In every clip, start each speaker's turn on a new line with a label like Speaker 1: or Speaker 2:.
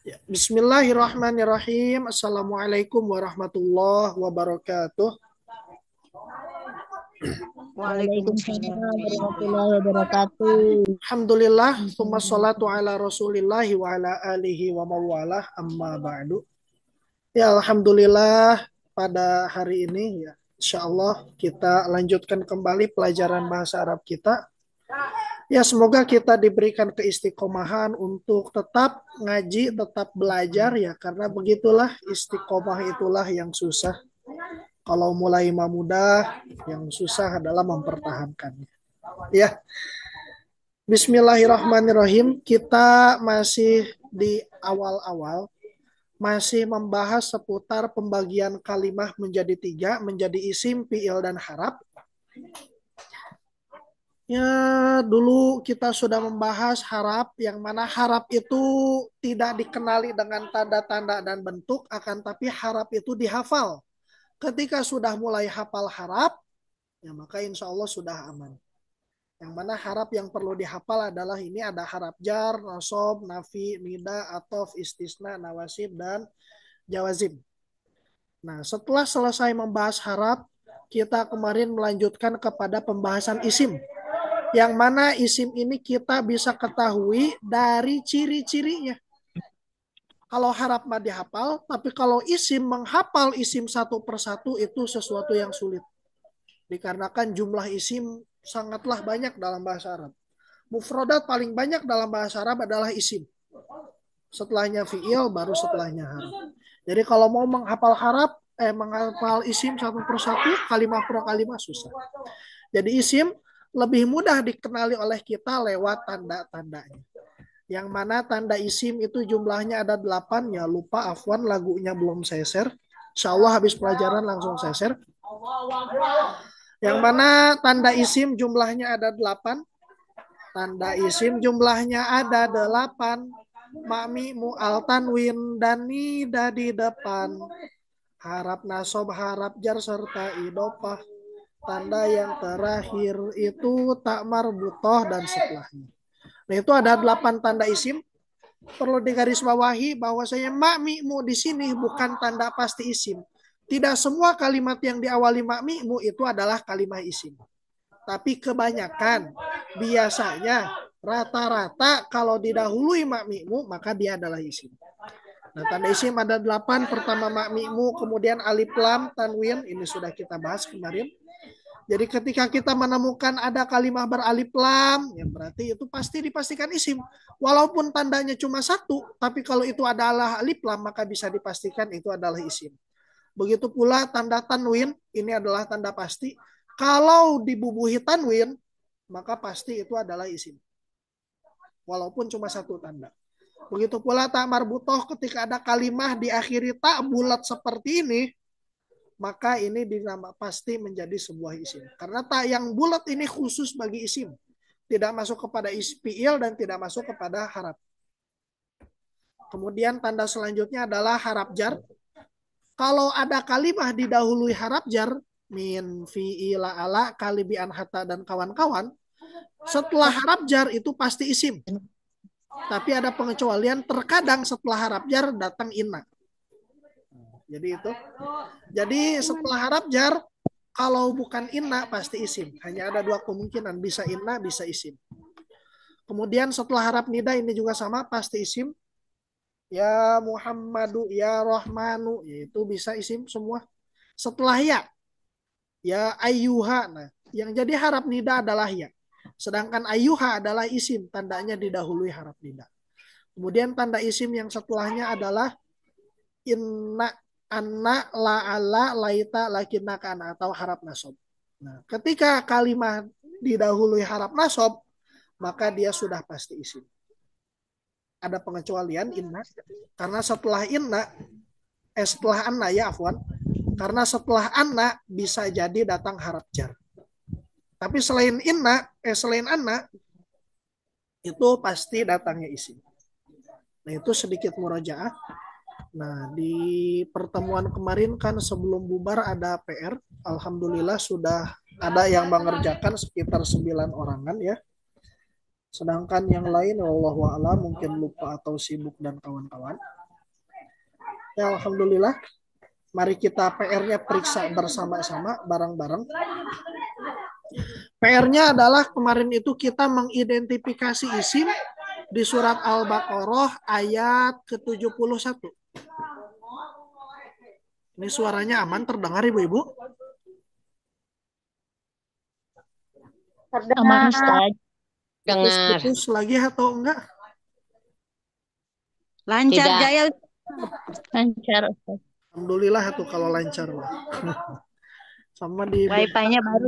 Speaker 1: Ya, Bismillahirrahmanirrahim. Assalamualaikum warahmatullahi wabarakatuh.
Speaker 2: Waalaikumsalam warahmatullahi wabarakatuh.
Speaker 1: Alhamdulillah, tsumma sholatu ala rasulillahi wa ala alihi wa mawalah amma ba'du. Ya, Alhamdulillah pada hari ini ya, insya Allah kita lanjutkan kembali pelajaran bahasa Arab kita. Ya, semoga kita diberikan keistiqomahan untuk tetap ngaji, tetap belajar ya, karena begitulah istiqomah itulah yang susah. Kalau mulai mah mudah, yang susah adalah mempertahankannya. Ya, Bismillahirrahmanirrahim. Kita masih di awal-awal, masih membahas seputar pembagian kalimah menjadi tiga, menjadi isim, fiil, dan harap. Ya, dulu kita sudah membahas harap, yang mana harap itu tidak dikenali dengan tanda-tanda dan bentuk, akan tapi harap itu dihafal. Ketika sudah mulai hafal harap, ya maka insya Allah sudah aman. Yang mana harap yang perlu dihafal adalah ini ada harap jar, nasob, nafi, nida, atof, istisna, nawasib, dan jawazim. Nah, setelah selesai membahas harap, kita kemarin melanjutkan kepada pembahasan isim. Yang mana isim ini kita bisa ketahui dari ciri-cirinya. Kalau harap mah dihafal, tapi kalau isim menghafal isim satu persatu itu sesuatu yang sulit. Dikarenakan jumlah isim sangatlah banyak dalam bahasa Arab. Mufrodat paling banyak dalam bahasa Arab adalah isim. Setelahnya fiil, baru setelahnya harap. Jadi kalau mau menghafal isim satu persatu, kalimat per kalimat susah. Jadi isim lebih mudah dikenali oleh kita lewat tanda-tandanya. Yang mana tanda isim itu jumlahnya ada 8, ya lupa afwan lagunya belum saya share. Insya Allah habis pelajaran langsung saya share. Yang mana tanda isim jumlahnya ada 8. Tanda isim jumlahnya ada 8. Ma'mi, mu'al, tanwin, dan nida di depan. Harap nasob, harap jar, serta idopah. Tanda yang terakhir itu tak marbutoh dan setelahnya. Nah itu ada 8 tanda isim. Perlu digarisbawahi bahwasanya ma'mi'mu di sini bukan tanda pasti isim. Tidak semua kalimat yang diawali ma'mi'mu itu adalah kalimat isim. Tapi kebanyakan, biasanya, rata-rata kalau didahului makmimu, maka dia adalah isim. Nah, tanda isim ada 8. Pertama makmimu, kemudian alif lam, tanwin. Ini sudah kita bahas kemarin. Jadi ketika kita menemukan ada kalimat beralif lam, ya berarti itu pasti dipastikan isim. Walaupun tandanya cuma satu, tapi kalau itu adalah alif lam, maka bisa dipastikan itu adalah isim. Begitu pula tanda tanwin, ini adalah tanda pasti. Kalau dibubuhi tanwin, maka pasti itu adalah isim. Walaupun cuma satu tanda. Begitu pula tak marbutoh ketika ada kalimah diakhiri tak bulat seperti ini, maka ini pasti menjadi sebuah isim. Karena tak yang bulat ini khusus bagi isim. Tidak masuk kepada fiil dan tidak masuk kepada harap. Kemudian tanda selanjutnya adalah harap jar. Kalau ada kalimah didahului harap jar, min, fi'ila, ala, kalibi, anhata, dan kawan-kawan, setelah harap jar itu pasti isim. Tapi ada pengecualian, terkadang setelah harap jar datang inna. Jadi itu. Jadi setelah harap jar, kalau bukan inna pasti isim. Hanya ada dua kemungkinan, bisa inna, bisa isim. Kemudian setelah harap nida ini juga sama, pasti isim. Ya Muhammadu, ya Rahmanu, itu bisa isim semua. Setelah ya ayyuha. Nah, yang jadi harap nida adalah ya. Sedangkan ayyuha adalah isim, tandanya didahului harap nida. Kemudian tanda isim yang setelahnya adalah inna, anna, la'ala, laita, lakinna, kana, atau harap nasob. Nah, ketika kalimat didahului harap nasob, maka dia sudah pasti isim. Ada pengecualian inna, karena setelah anna ya afwan, karena setelah anna bisa jadi datang harap jar. Tapi selain anna, itu pasti datangnya isim. Nah, itu sedikit murojaah. Nah, di pertemuan kemarin kan sebelum bubar ada PR. Alhamdulillah sudah ada yang mengerjakan sekitar 9 orangan ya. Sedangkan yang lain, wallahu a'lam, mungkin lupa atau sibuk dan kawan-kawan. Ya, alhamdulillah. Mari kita PR-nya periksa bersama-sama, bareng-bareng. PR-nya adalah kemarin itu kita mengidentifikasi isim di surat Al-Baqarah ayat ke-71. Ini suaranya aman terdengar Ibu-ibu?
Speaker 2: Aman Ustaz.
Speaker 3: Dengar.
Speaker 1: Putus lagi atau enggak?
Speaker 3: Lancar
Speaker 2: Tidak.
Speaker 3: Jaya.
Speaker 2: Lancar Ustaz.
Speaker 1: Alhamdulillah tuh kalau lancar. Sama di
Speaker 2: Wifi-nya baru.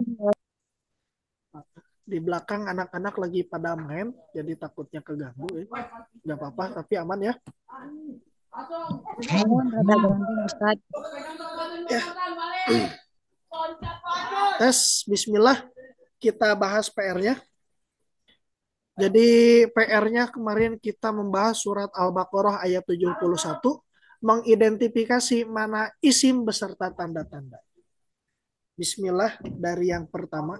Speaker 1: di belakang anak-anak lagi pada main, jadi takutnya keganggu. Nggak apa-apa, tapi aman ya.
Speaker 2: Rada ganggu Ustaz.
Speaker 1: Ya. Tes, bismillah. Kita bahas PR-nya. Jadi PR-nya kemarin kita membahas surat Al-Baqarah ayat 71, mengidentifikasi mana isim beserta tanda-tanda. Bismillah dari yang pertama.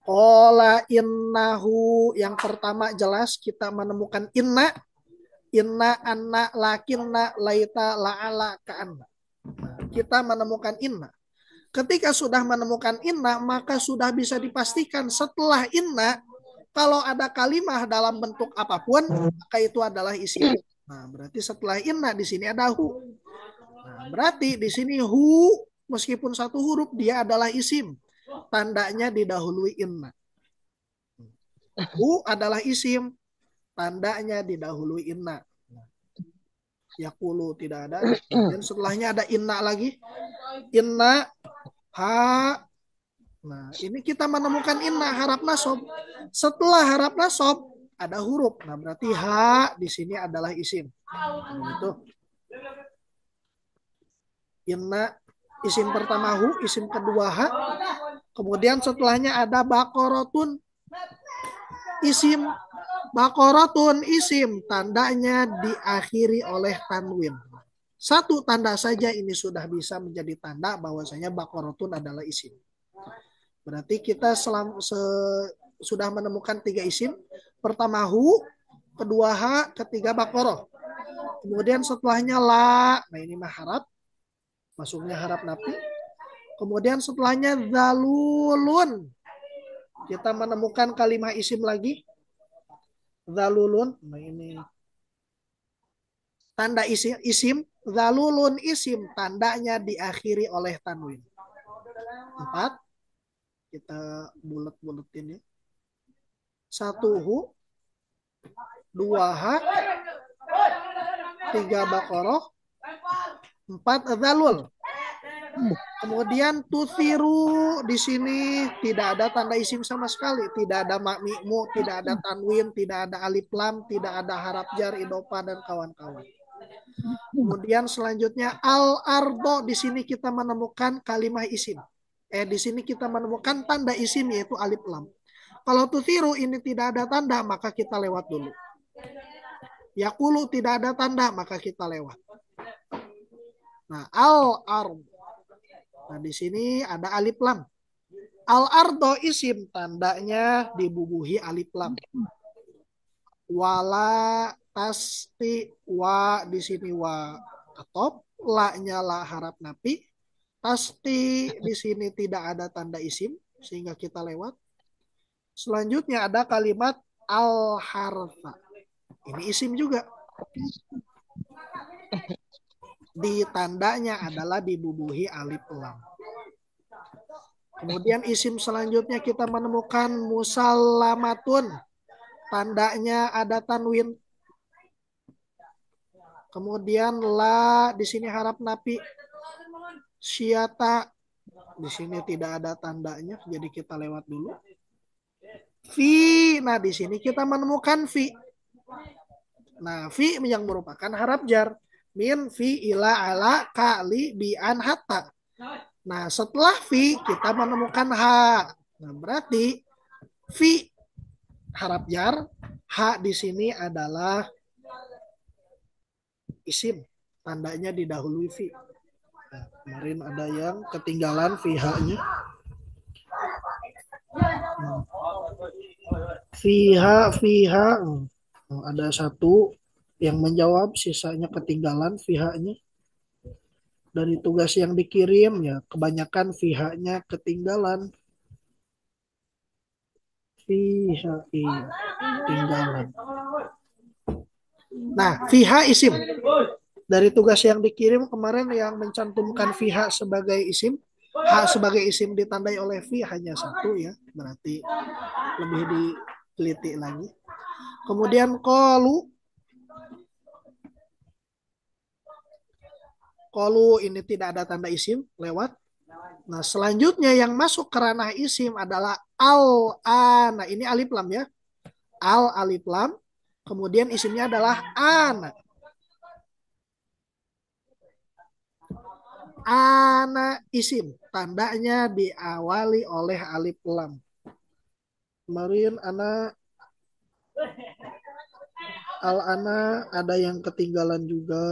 Speaker 1: Qala innahu, yang pertama jelas kita menemukan inna, anna, lakinna, laita, la'ala, ka'anna. Kita menemukan inna. Ketika sudah menemukan inna, maka sudah bisa dipastikan setelah inna, kalau ada kalimah dalam bentuk apapun, maka itu adalah isim. Nah, berarti setelah inna di sini ada hu. Nah, berarti di sini hu meskipun satu huruf dia adalah isim. Tandanya didahului inna. Hu adalah isim. Tandanya didahului inna. Yaqulu tidak ada. Dan setelahnya ada inna lagi. Inna ha. Nah, ini kita menemukan inna harap nasob. Setelah harap nasob ada huruf. Nah, berarti ha di sini adalah isim. Itu. Inna isim pertama hu, isim kedua ha. Kemudian setelahnya ada bakorotun isim. Bakorotun isim, tandanya diakhiri oleh tanwin. Satu tanda saja ini sudah bisa menjadi tanda bahwasanya bakorotun adalah isim. Berarti kita sudah menemukan 3 isim. Pertama hu, kedua ha, ketiga bakoroh. Kemudian setelahnya la, nah ini mah harap, masuknya harap nafi. Kemudian setelahnya zalulun. Kita menemukan kalimat isim lagi. Zalulun. Nah ini tanda isim. Zalulun isim. Tandanya diakhiri oleh tanwin. 4. Kita bulet-buletin ya. 1 hu. 2 ha. 3 bakoroh. 4 zalul. Kemudian tusiru di sini tidak ada tanda isim sama sekali, tidak ada makmimu, tidak ada tanwin, tidak ada alif lam, tidak ada harap jar, idopa dan kawan-kawan. Kemudian selanjutnya al ardo, di sini kita menemukan kalimat isim. Di sini kita menemukan tanda isim yaitu alif lam. Kalau tusiru ini tidak ada tanda maka kita lewat dulu. Yaqulu tidak ada tanda maka kita lewat. Nah, al ardo. Nah, di sini ada alif lam. Al-ardo isim, tandanya dibubuhi alif lam. Wala tasti, wa di sini wa atop, la-nya la harap nafi. Tasti di sini tidak ada tanda isim sehingga kita lewat. Selanjutnya ada kalimat al-harfa. Ini isim juga. Di tandanya adalah dibubuhi alif lam. Kemudian isim selanjutnya kita menemukan musallamatun. Tandanya ada tanwin. Kemudian la di sini harap nafi. Syiata di sini tidak ada tandanya, jadi kita lewat dulu. Fi, nah di sini kita menemukan fi. Nah, fi yang merupakan harap jar. Min fi ila ala kali bi an hatta. Nah, setelah fi kita menemukan ha. Nah, berarti fi harap jar, ha di sini adalah isim. Tandanya didahului fi. Nah, kemarin ada yang ketinggalan fi ha-nya. Fiha, fiha. Ada satu yang menjawab, sisanya ketinggalan fihanya. Dari tugas yang dikirim ya, kebanyakan fihanya ketinggalan. Fiha, iya, ketinggalan. Nah, fiha isim. Dari tugas yang dikirim kemarin yang mencantumkan fiha sebagai isim, ha sebagai isim ditandai oleh fi hanya satu ya, berarti lebih diteliti lagi. Kemudian kolu ini tidak ada tanda isim lewat. Nah, selanjutnya yang masuk ke ranah isim adalah al ana. Ini alif lam ya. Al alif lam. Kemudian isimnya adalah ana. Ana isim. Tandanya diawali oleh alif lam. Kemarin ana al ana ada yang ketinggalan juga.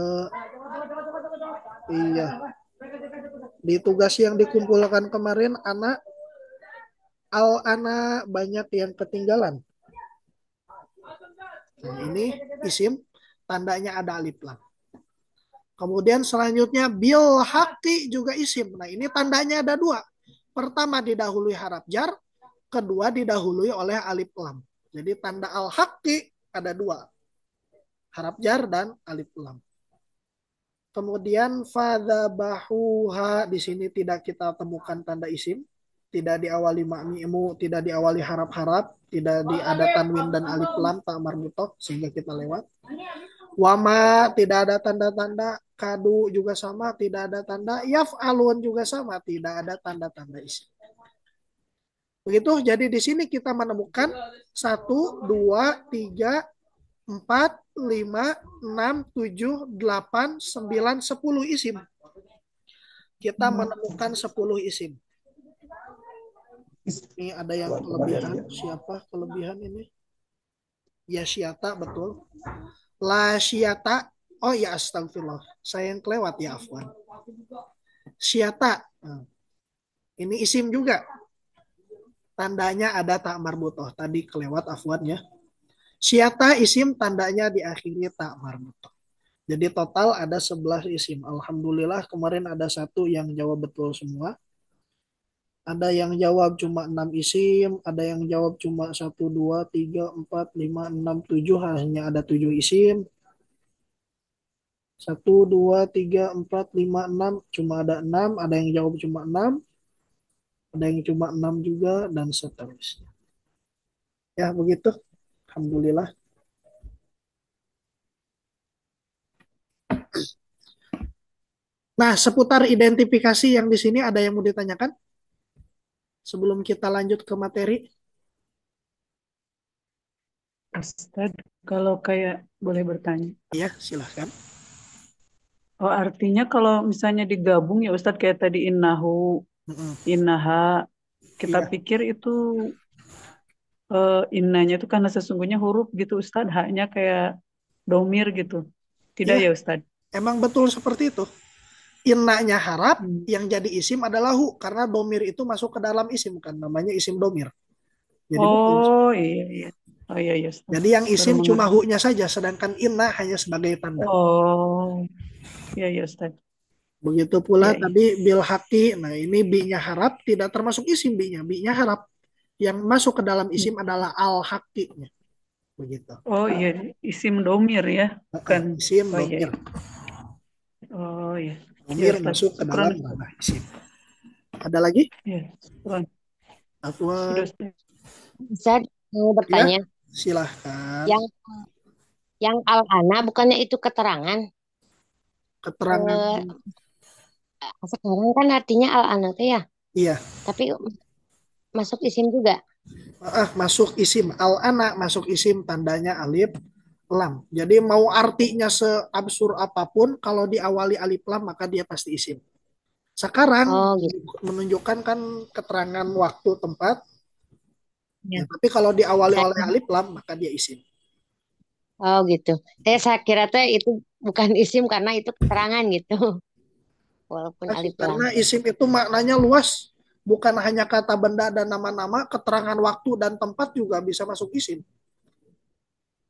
Speaker 1: Iya. Di tugas yang dikumpulkan kemarin anak al ana banyak yang ketinggalan. Nah, ini isim tandanya ada alif lam. Kemudian selanjutnya bil haqi juga isim. Nah, ini tandanya ada dua. Pertama didahului harap jar, kedua didahului oleh alif lam. Jadi tanda al haqi ada dua, harap jar dan alif lam. Kemudian fadzabahuha di sini tidak kita temukan tanda isim, tidak diawali ma'mi'mu, tidak diawali harap-harap, tidak ada tanwin dan alif lam tak marbutoh sehingga kita lewat. Wama tidak ada tanda-tanda, kadu juga sama, tidak ada tanda, yaf'alun juga sama, tidak ada tanda-tanda isim. Begitu, jadi di sini kita menemukan 1, 2, 3, 4, 5, 6, 7, 8, 9, 10 isim. Kita menemukan 10 isim. Ini ada yang kelebihan. Siapa kelebihan ini? Ya syata, betul. La syata. Oh ya astagfirullah. Saya yang kelewat ya afwan. Syata. Nah, ini isim juga. Tandanya ada tak marbutoh. Tadi kelewat afwan ya. Syata isim tandanya diakhiri tak marbutoh. Jadi total ada 11 isim. Alhamdulillah kemarin ada satu yang jawab betul semua. Ada yang jawab cuma 6 isim, ada yang jawab cuma 1, 2, 3, 4, 5, 6, 7, hanya ada 7 isim. 1, 2, 3, 4, 5, 6, cuma ada 6, ada yang jawab cuma 6, ada yang cuma 6 juga, dan seterusnya. Ya begitu, Alhamdulillah. Nah, seputar identifikasi yang di sini ada yang mau ditanyakan sebelum kita lanjut ke materi?
Speaker 3: Ustadz, kalau kayak boleh bertanya.
Speaker 1: Ya, silahkan.
Speaker 3: Oh, artinya kalau misalnya digabung ya Ustadz kayak tadi innahu, innaha, kita
Speaker 1: Iya,
Speaker 3: pikir itu innanya itu karena sesungguhnya huruf gitu Ustadz, haknya kayak domir gitu. Tidak
Speaker 1: iya,
Speaker 3: ya Ustadz?
Speaker 1: emang betul seperti itu. Innanya harap,
Speaker 3: Hmm.
Speaker 1: yang jadi isim adalah hu, karena domir itu masuk ke dalam isim, kan namanya isim domir. Jadi betul.
Speaker 3: Oh iya iya. Oh iya iya Ustadz.
Speaker 1: Jadi yang
Speaker 3: Baru
Speaker 1: isim cuma
Speaker 3: mengerti.
Speaker 1: hu-nya saja, sedangkan inna hanya sebagai tanda.
Speaker 3: Oh iya iya Ustadz.
Speaker 1: Begitu pula
Speaker 3: Iya iya.
Speaker 1: tadi bil haki, nah ini bi-nya harap tidak termasuk isim bi-nya, bi-nya harap. Yang masuk ke dalam isim adalah al hakinya. Begitu.
Speaker 3: Oh iya, isim domir ya, bukan.
Speaker 1: Isim
Speaker 3: Oh iya
Speaker 1: domir.
Speaker 3: iya. Oh iya. Iya
Speaker 1: Domir
Speaker 3: Ustadz.
Speaker 1: masuk ke
Speaker 3: Syukran
Speaker 1: dalam
Speaker 3: Ustadz.
Speaker 1: ranah isim. Ada lagi?
Speaker 3: Iya, syukran. Sudah
Speaker 1: Afwan.
Speaker 3: Ustadz.
Speaker 2: Ustaz, mau
Speaker 1: Ya,
Speaker 2: bertanya.
Speaker 1: silahkan.
Speaker 2: Yang yang al-ana bukannya itu keterangan?
Speaker 1: Keterangan.
Speaker 2: Eh, sekarang kan artinya al-ana teh ya,
Speaker 1: Iya.
Speaker 2: tapi masuk isim juga.
Speaker 1: Masuk isim. Al anak masuk isim, tandanya alif lam. Jadi mau artinya seabsurd apapun, kalau diawali alif lam maka dia pasti isim. Sekarang
Speaker 2: Oh gitu.
Speaker 1: menunjukkan kan keterangan waktu tempat. Ya,
Speaker 2: Ya.
Speaker 1: tapi kalau diawali
Speaker 2: Saya,
Speaker 1: oleh alif lam maka dia isim.
Speaker 2: oh gitu. Saya kira teh itu bukan isim karena itu keterangan gitu. Walaupun alif lam.
Speaker 1: Karena isim itu maknanya luas. Bukan hanya kata benda dan nama-nama, keterangan waktu dan tempat juga bisa masuk isim.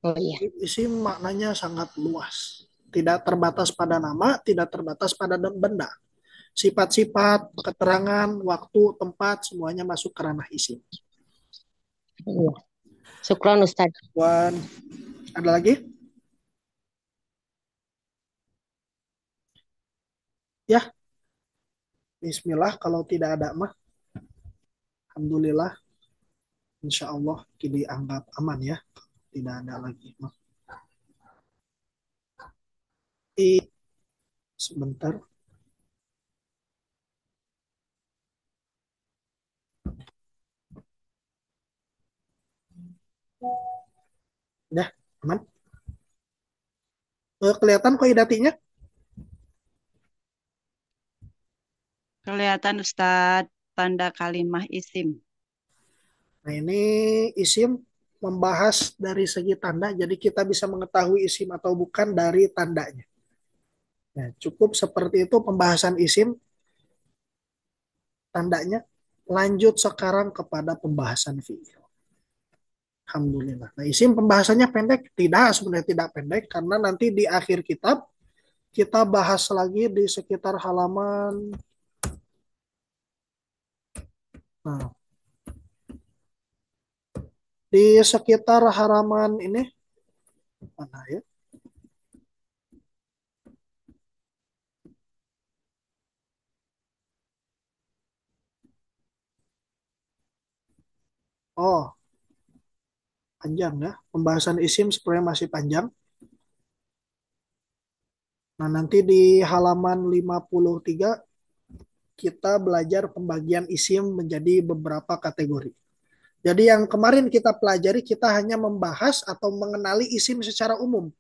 Speaker 2: Oh iya.
Speaker 1: Isim maknanya sangat luas. Tidak terbatas pada nama, tidak terbatas pada benda. Sifat-sifat, keterangan, waktu, tempat, semuanya masuk ke ranah isim.
Speaker 2: Iya. Syukron Ustaz.
Speaker 1: Wan, ada lagi? Ya, bismillah. Kalau tidak ada mah, alhamdulillah. Insya Allah kini anggap aman ya. Tidak ada lagi mah. Sebentar. Udah, aman. Kelihatan kok idatinya?
Speaker 4: Kelihatan Ustadz tanda kalimah isim.
Speaker 1: Nah, ini isim membahas dari segi tanda, jadi kita bisa mengetahui isim atau bukan dari tandanya. Nah, cukup seperti itu pembahasan isim, tandanya. Lanjut sekarang kepada pembahasan fi'il. Alhamdulillah. Nah, isim pembahasannya pendek? Tidak, sebenarnya tidak pendek, karena nanti di akhir kitab, kita bahas lagi di sekitar halaman. Nah, di sekitar halaman ini, mana ya? Oh, panjang ya. Pembahasan isim sebenarnya masih panjang. Nah, nanti di halaman 53 kita belajar pembagian isim menjadi beberapa kategori. Jadi yang kemarin kita pelajari, kita hanya membahas atau mengenali isim secara umum.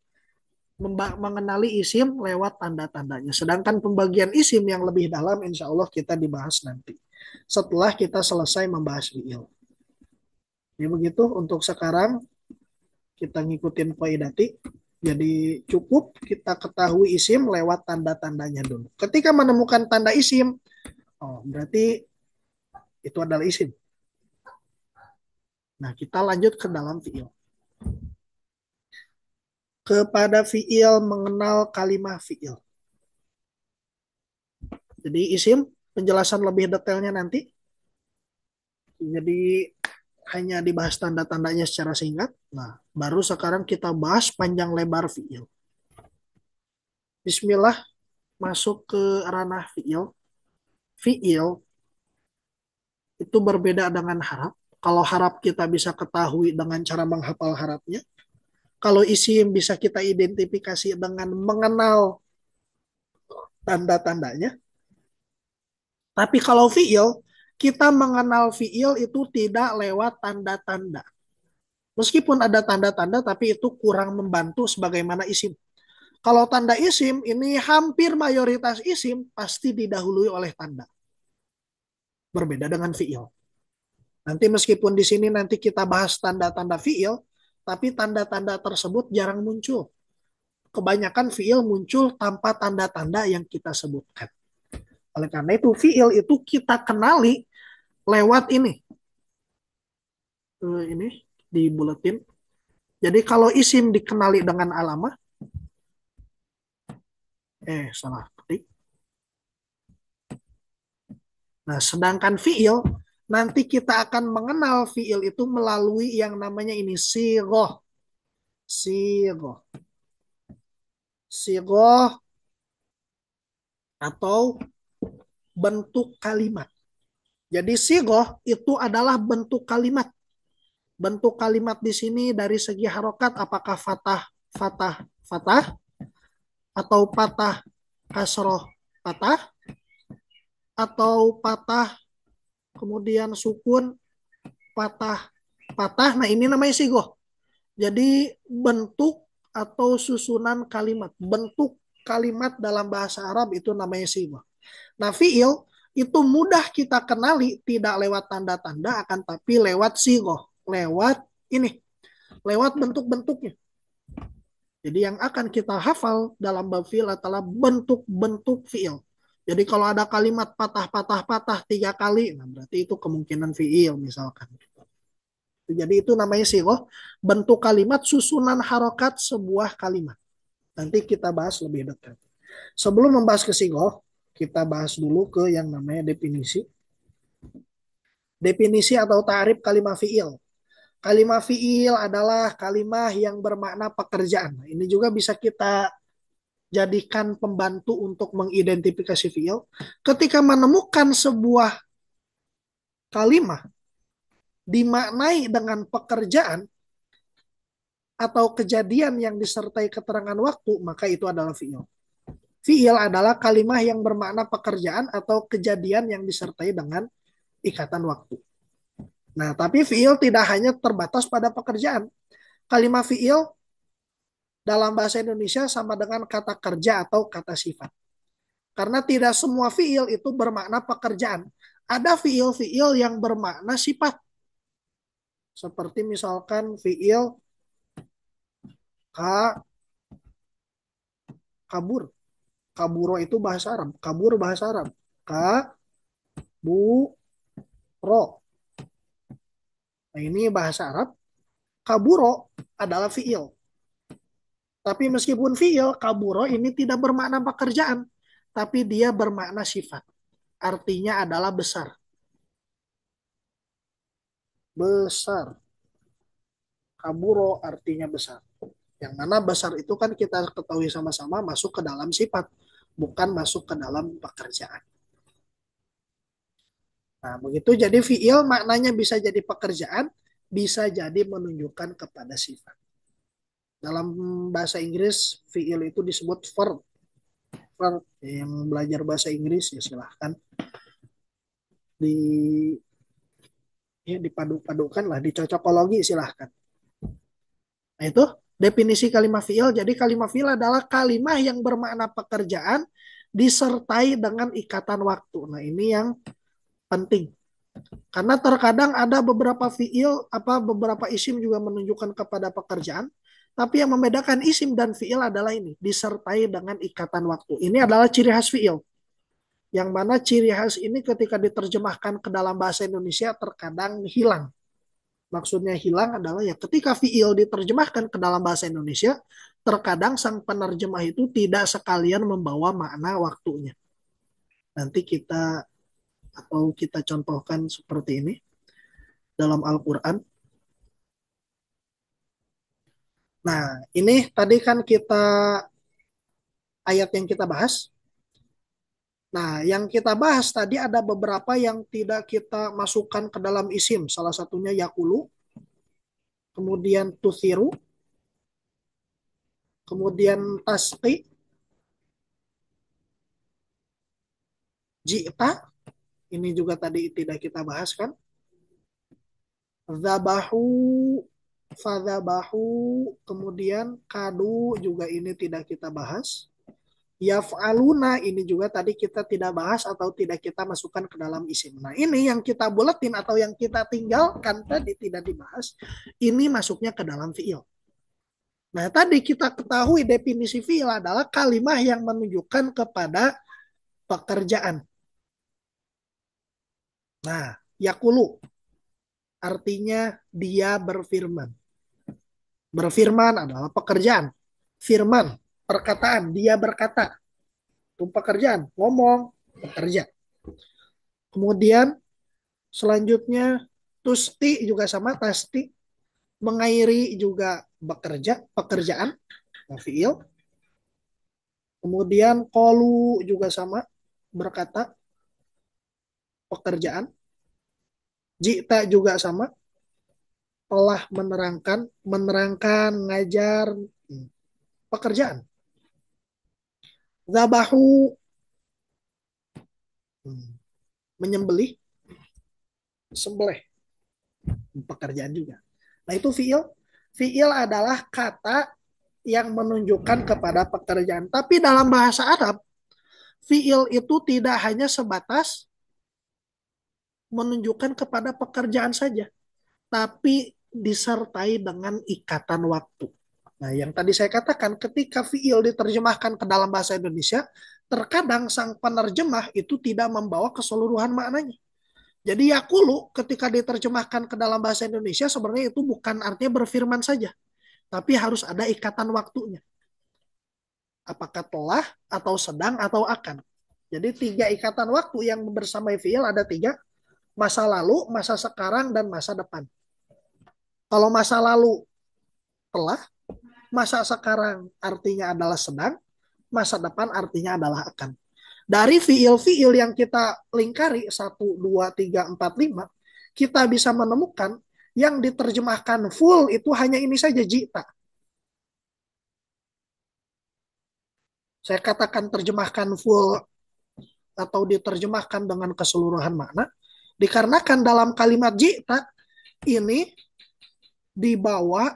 Speaker 1: Mengenali isim lewat tanda-tandanya. Sedangkan pembagian isim yang lebih dalam insya Allah kita dibahas nanti. Setelah kita selesai membahas fi'il. Jadi begitu untuk sekarang kita ngikutin qaidati. Jadi cukup kita ketahui isim lewat tanda-tandanya dulu. Ketika menemukan tanda isim, oh berarti itu adalah isim. Nah, kita lanjut ke dalam fi'il. Kepada fi'il mengenal kalimat fi'il. Jadi isim, penjelasan lebih detailnya nanti. Jadi hanya dibahas tanda-tandanya secara singkat. Nah, baru sekarang kita bahas panjang lebar fi'il. Bismillah, masuk ke ranah fi'il. Fi'il itu berbeda dengan harap. Kalau harap kita bisa ketahui dengan cara menghafal harapnya. Kalau isim bisa kita identifikasi dengan mengenal tanda-tandanya. Tapi kalau fi'il, kita mengenal fi'il itu tidak lewat tanda-tanda. Meskipun ada tanda-tanda, tapi itu kurang membantu sebagaimana isim. Kalau tanda isim, ini hampir mayoritas isim pasti didahului oleh tanda. Berbeda dengan fi'il. Nanti meskipun di sini nanti kita bahas tanda-tanda fi'il, tapi tanda-tanda tersebut jarang muncul. Kebanyakan fi'il muncul tanpa tanda-tanda yang kita sebutkan. Oleh karena itu, fi'il itu kita kenali lewat ini. Ini di buletin. Jadi kalau isim dikenali dengan alamah, salah ketik. Nah, sedangkan fi'il, nanti kita akan mengenal fi'il itu melalui yang namanya ini sigoh. Sigoh. Sigoh atau bentuk kalimat. Jadi sigoh itu adalah bentuk kalimat. Bentuk kalimat di sini dari segi harokat apakah fatah, fatah, fatah, atau patah, kasroh, patah, atau patah, kemudian sukun, patah, patah. Nah ini namanya sigoh. Jadi bentuk atau susunan kalimat. Bentuk kalimat dalam bahasa Arab itu namanya sigoh. Nah fi'il itu mudah kita kenali tidak lewat tanda-tanda akan tapi lewat sigoh. Lewat ini. Lewat bentuk-bentuknya. Jadi yang akan kita hafal dalam bab fi'il adalah bentuk-bentuk fi'il. Jadi kalau ada kalimat patah-patah-patah 3 kali, nah berarti itu kemungkinan fiil misalkan. Jadi itu namanya sigoh, bentuk kalimat susunan harokat sebuah kalimat. Nanti kita bahas lebih dekat. Sebelum membahas ke sigoh, kita bahas dulu ke yang namanya definisi. Definisi atau ta'rif kalimat fiil. Kalimat fiil adalah kalimat yang bermakna pekerjaan. Nah, ini juga bisa kita jadikan pembantu untuk mengidentifikasi fiil. Ketika menemukan sebuah kalimat dimaknai dengan pekerjaan atau kejadian yang disertai keterangan waktu, maka itu adalah fiil. Fiil adalah kalimat yang bermakna pekerjaan atau kejadian yang disertai dengan ikatan waktu. Nah, tapi fiil tidak hanya terbatas pada pekerjaan. Kalimat fiil dalam bahasa Indonesia sama dengan kata kerja atau kata sifat. Karena tidak semua fiil itu bermakna pekerjaan. Ada fiil-fiil yang bermakna sifat. Seperti misalkan fiil kabur. Kaburo itu bahasa Arab. Kabur bahasa Arab. Kaburo. Nah ini bahasa Arab. Kaburo adalah fiil. Tapi meskipun fiil, kaburo ini tidak bermakna pekerjaan. Tapi dia bermakna sifat. Artinya adalah besar. Besar. Kaburo artinya besar. Yang mana besar itu kan kita ketahui sama-sama masuk ke dalam sifat. Bukan masuk ke dalam pekerjaan. Nah, begitu jadi fiil maknanya bisa jadi pekerjaan, bisa jadi menunjukkan kepada sifat. Dalam bahasa Inggris, fiil itu disebut verb. Verb yang belajar bahasa Inggris ya silahkan di ya dipadu-padukan lah, dicocokologi silahkan. Nah itu definisi kalimat fiil. Jadi kalimat fiil adalah kalimat yang bermakna pekerjaan disertai dengan ikatan waktu. Nah ini yang penting. Karena terkadang ada beberapa fiil, beberapa isim juga menunjukkan kepada pekerjaan. Tapi yang membedakan isim dan fiil adalah ini, disertai dengan ikatan waktu. Ini adalah ciri khas fiil. Yang mana ciri khas ini ketika diterjemahkan ke dalam bahasa Indonesia terkadang hilang. Maksudnya hilang adalah ya ketika fiil diterjemahkan ke dalam bahasa Indonesia, terkadang sang penerjemah itu tidak sekalian membawa makna waktunya. Nanti kita contohkan seperti ini dalam Al-Quran. Nah, ini tadi kan ayat yang kita bahas. Nah, yang kita bahas tadi ada beberapa yang tidak kita masukkan ke dalam isim. Salah satunya yakulu, kemudian tuthiru, kemudian tasqi, ji'ta, ini juga tadi tidak kita bahas kan. Zabahu, fadzabahu, kemudian kadu juga ini tidak kita bahas. Yaf'aluna ini juga tadi kita tidak bahas atau tidak kita masukkan ke dalam isim. Nah ini yang kita buletin atau yang kita tinggalkan tadi tidak dibahas, ini masuknya ke dalam fiil. Nah tadi kita ketahui definisi fiil adalah kalimat yang menunjukkan kepada pekerjaan. Nah yakulu artinya dia berfirman. Berfirman adalah pekerjaan. Firman, perkataan, dia berkata. Itu pekerjaan, ngomong, bekerja. Kemudian selanjutnya tusti juga sama, tasti. Mengairi juga bekerja, pekerjaan, fiil. Kemudian kolu juga sama, berkata, pekerjaan. Jita juga sama, telah menerangkan, ngajar, pekerjaan. Zabahu, menyembelih, sembelih, pekerjaan juga. Nah itu fiil. Fiil adalah kata yang menunjukkan kepada pekerjaan. Tapi dalam bahasa Arab, fiil itu tidak hanya sebatas menunjukkan kepada pekerjaan saja, tapi disertai dengan ikatan waktu. Nah, yang tadi saya katakan, ketika fiil diterjemahkan ke dalam bahasa Indonesia, terkadang sang penerjemah itu tidak membawa keseluruhan maknanya. Jadi yakulu ketika diterjemahkan ke dalam bahasa Indonesia sebenarnya itu bukan artinya berfirman saja, tapi harus ada ikatan waktunya. Apakah telah atau sedang atau akan. Jadi tiga ikatan waktu yang bersamai fiil ada tiga. Masa lalu, masa sekarang, dan masa depan. Kalau masa lalu telah, masa sekarang artinya adalah sedang, masa depan artinya adalah akan. Dari fiil-fiil yang kita lingkari, 1, 2, 3, 4, 5, kita bisa menemukan yang diterjemahkan full itu hanya ini saja, jita. Saya katakan terjemahkan full atau diterjemahkan dengan keseluruhan makna, dikarenakan dalam kalimat jita ini dibawa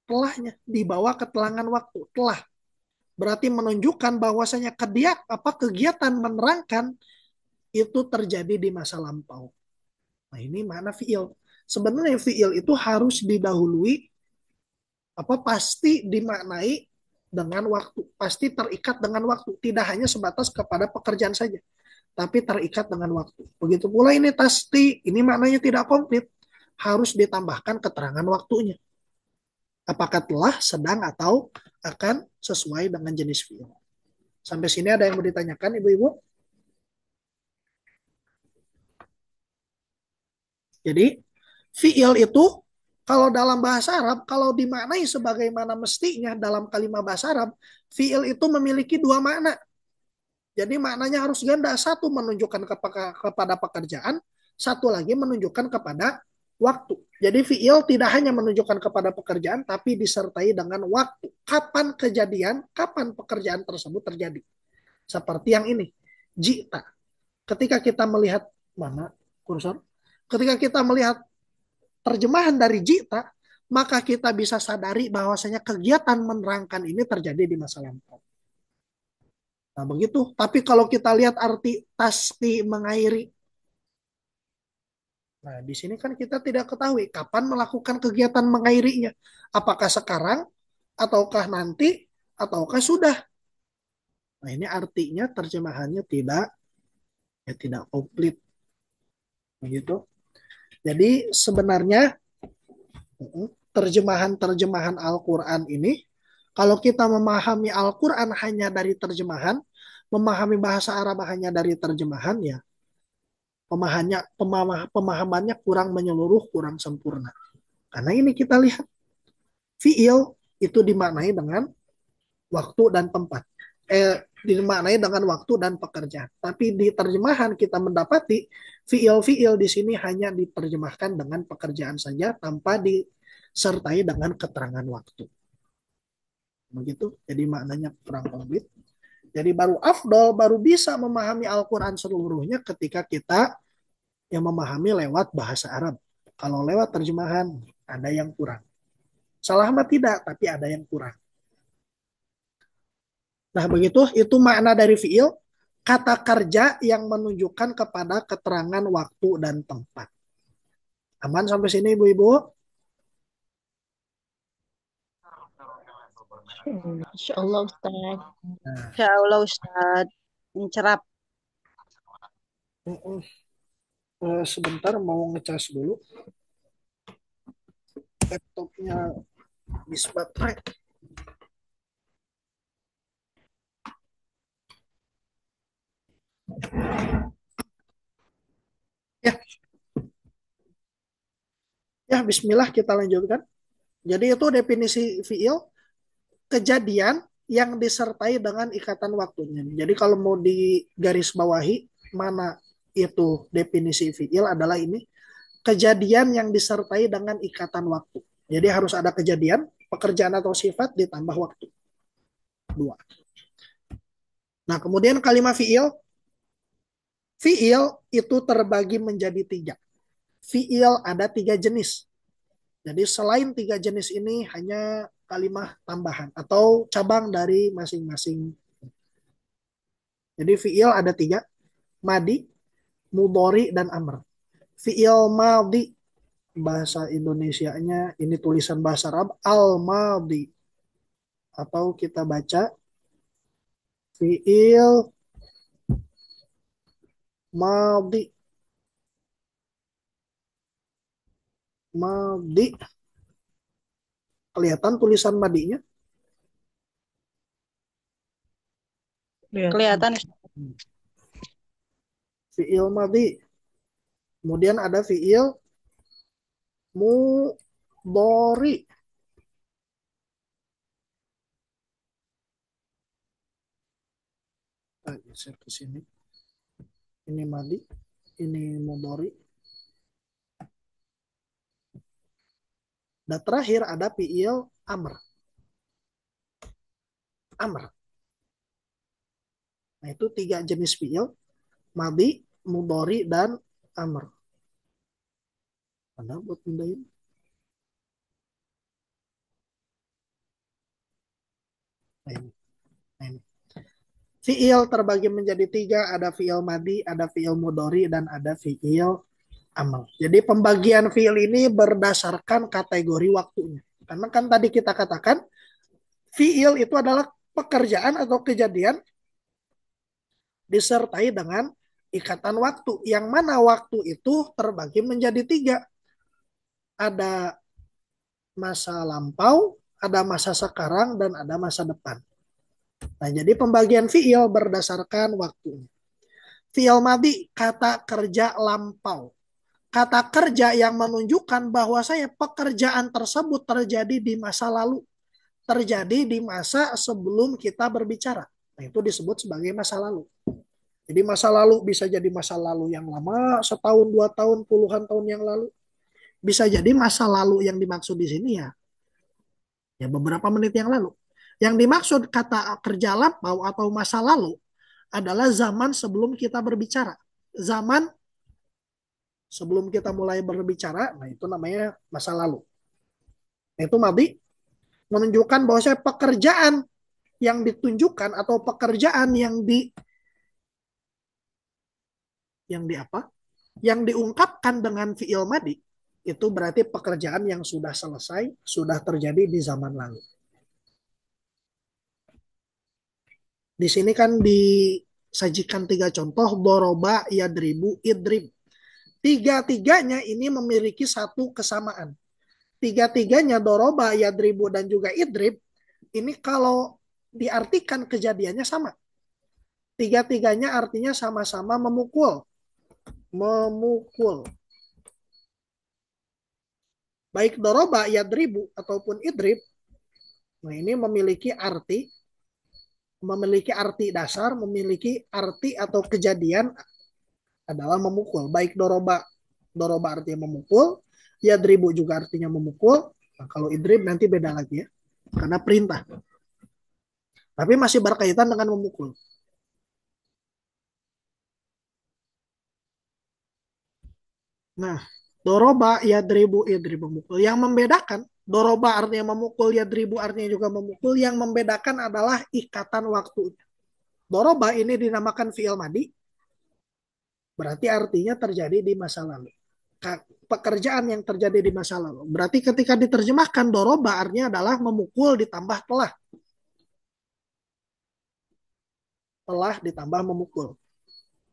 Speaker 1: telahnya, dibawa ketelangan waktu, telah. Berarti menunjukkan bahwasanya kegiatan menerangkan itu terjadi di masa lampau. Nah, ini mana fiil. Sebenarnya fiil itu harus didahului pasti dimaknai dengan waktu, pasti terikat dengan waktu, tidak hanya sebatas kepada pekerjaan saja, tapi terikat dengan waktu. Begitu pula ini pasti, ini maknanya tidak komplit, harus ditambahkan keterangan waktunya. Apakah telah, sedang, atau akan sesuai dengan jenis fiil. Sampai sini ada yang mau ditanyakan, Ibu-ibu? Jadi, fiil itu kalau dalam bahasa Arab, kalau dimaknai sebagaimana mestinya dalam kalimat bahasa Arab, fiil itu memiliki dua makna. Jadi maknanya harus ganda. Satu menunjukkan kepada pekerjaan, satu lagi menunjukkan kepada waktu. Jadi fiil tidak hanya menunjukkan kepada pekerjaan, tapi disertai dengan waktu. Kapan kejadian, kapan pekerjaan tersebut terjadi. Seperti yang ini, jita. Ketika kita melihat, mana kursor? Ketika kita melihat terjemahan dari jita, maka kita bisa sadari bahwasanya kegiatan menerangkan ini terjadi di masa lampau. Nah, begitu. Tapi kalau kita lihat arti tasqi mengairi. Nah, di sini kan kita tidak ketahui kapan melakukan kegiatan mengairinya. Apakah sekarang, ataukah nanti, ataukah sudah. Nah, ini artinya terjemahannya tidak komplit. Begitu. Jadi sebenarnya terjemahan-terjemahan Al-Quran ini, kalau kita memahami Al-Quran hanya dari terjemahan, memahami bahasa Arab hanya dari terjemahan, ya pemahamannya kurang menyeluruh, kurang sempurna. Karena ini kita lihat, fiil itu dimaknai dengan waktu dan tempat. Dimaknai dengan waktu dan pekerjaan. Tapi di terjemahan kita mendapati fiil-fiil di sini hanya diterjemahkan dengan pekerjaan saja tanpa disertai dengan keterangan waktu. Begitu, jadi maknanya kurang komplit. Jadi baru afdol, baru bisa memahami Al-Quran seluruhnya ketika kita yang memahami lewat bahasa Arab. Kalau lewat terjemahan, ada yang kurang. Salah mah tidak, tapi ada yang kurang. Nah, begitu, itu makna dari fiil, kata kerja yang menunjukkan kepada keterangan waktu dan tempat. Aman sampai sini, Ibu-ibu?
Speaker 2: Insya Allah, Ustaz.
Speaker 1: Nah,
Speaker 4: Insya Allah Ustaz. Mencerap.
Speaker 1: sebentar mau ngecas dulu. Laptopnya habis baterai. Ya, ya Bismillah kita lanjutkan. Jadi itu definisi fiil, kejadian yang disertai dengan ikatan waktunya. Jadi kalau mau digaris bawahi, mana itu definisi fiil adalah ini, kejadian yang disertai dengan ikatan waktu. Jadi harus ada kejadian, pekerjaan atau sifat ditambah waktu. Dua. Nah, kemudian kalimat fiil. Fiil itu terbagi menjadi tiga. Fiil ada tiga jenis. Jadi selain tiga jenis ini hanya kalimat tambahan atau cabang dari masing-masing. Jadi fiil ada tiga. Madi, mudhari, dan amr. Fiil madi, bahasa Indonesianya, ini tulisan bahasa Arab, al-madi. Atau kita baca Fiil madhi. Madhi. Kelihatan tulisan madinya?
Speaker 4: Kelihatan Ustaz.
Speaker 1: Fiil madhi. Kemudian ada fiil mudhari. Geser ke sini. Ini madhi, ini mudhari. Dan terakhir ada fiil amr. Amr. Nah, itu 3 jenis fiil. Madhi, mudhari, dan amr. Ada buat pindahin? Nah, ini. Nah, ini. Fiil terbagi menjadi 3. Ada fiil madhi, ada fiil mudhari, dan ada fiil amal. Jadi pembagian fiil ini berdasarkan kategori waktunya. Karena kan tadi kita katakan fiil itu adalah pekerjaan atau kejadian disertai dengan ikatan waktu. Yang mana waktu itu terbagi menjadi 3. Ada masa lampau, ada masa sekarang, dan ada masa depan. Nah, jadi pembagian fiil berdasarkan waktunya. Fiil madhi, kata kerja lampau. Kata kerja yang menunjukkan bahwa saya pekerjaan tersebut terjadi di masa lalu. Terjadi di masa sebelum kita berbicara. Nah, itu disebut sebagai masa lalu. Jadi masa lalu bisa jadi masa lalu yang lama, setahun, 2 tahun, puluhan tahun yang lalu. Bisa jadi masa lalu yang dimaksud di sini ya beberapa menit yang lalu. Yang dimaksud kata kerja lampau atau masa lalu adalah zaman sebelum kita berbicara. Zaman sebelum kita mulai berbicara, nah itu namanya masa lalu. Nah, itu madhi menunjukkan bahwa saya pekerjaan yang ditunjukkan atau pekerjaan yang di apa? Yang diungkapkan dengan fiil madhi itu berarti pekerjaan yang sudah selesai, sudah terjadi di zaman lalu. Di sini kan disajikan 3 contoh, doroba, yadribu, idrib. Tiga-tiganya ini memiliki satu kesamaan. Tiga-tiganya doroba, yadribu, dan juga idrib, ini kalau diartikan kejadiannya sama. Tiga-tiganya artinya sama-sama memukul. Memukul. Baik doroba, yadribu, ataupun idrib, nah ini memiliki arti dasar, memiliki arti atau kejadian adalah memukul. Baik doroba artinya memukul, yadribu juga artinya memukul. Nah, kalau idrib nanti beda lagi ya, karena perintah. Tapi masih berkaitan dengan memukul. Nah, doroba, yadribu, idrib memukul. Yang membedakan, doroba artinya memukul, yadribu artinya juga memukul. Yang membedakan adalah ikatan waktunya. Doroba ini dinamakan fi'il madhi, berarti artinya terjadi di masa lalu. Pekerjaan yang terjadi di masa lalu. Berarti ketika diterjemahkan doroba artinya adalah memukul ditambah telah. Telah ditambah memukul.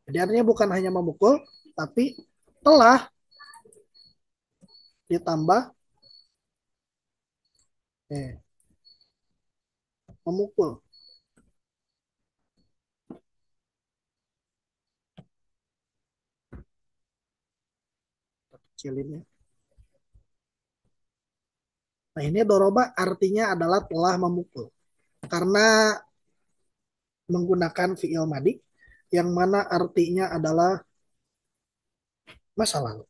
Speaker 1: Jadi artinya bukan hanya memukul, tapi telah ditambah memukul. Kecilin ya. Nah, ini doroba artinya adalah telah memukul. Karena menggunakan fi'il madhi yang mana artinya adalah masa lalu.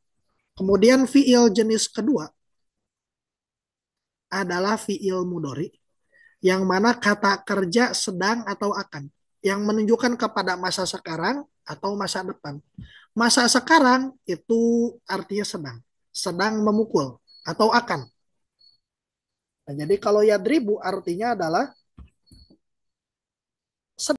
Speaker 1: Kemudian fi'il jenis kedua adalah fi'il mudhari yang mana kata kerja sedang atau akan yang menunjukkan kepada masa sekarang atau masa depan. Masa sekarang itu artinya sedang memukul atau akan. Nah, jadi kalau yadribu artinya adalah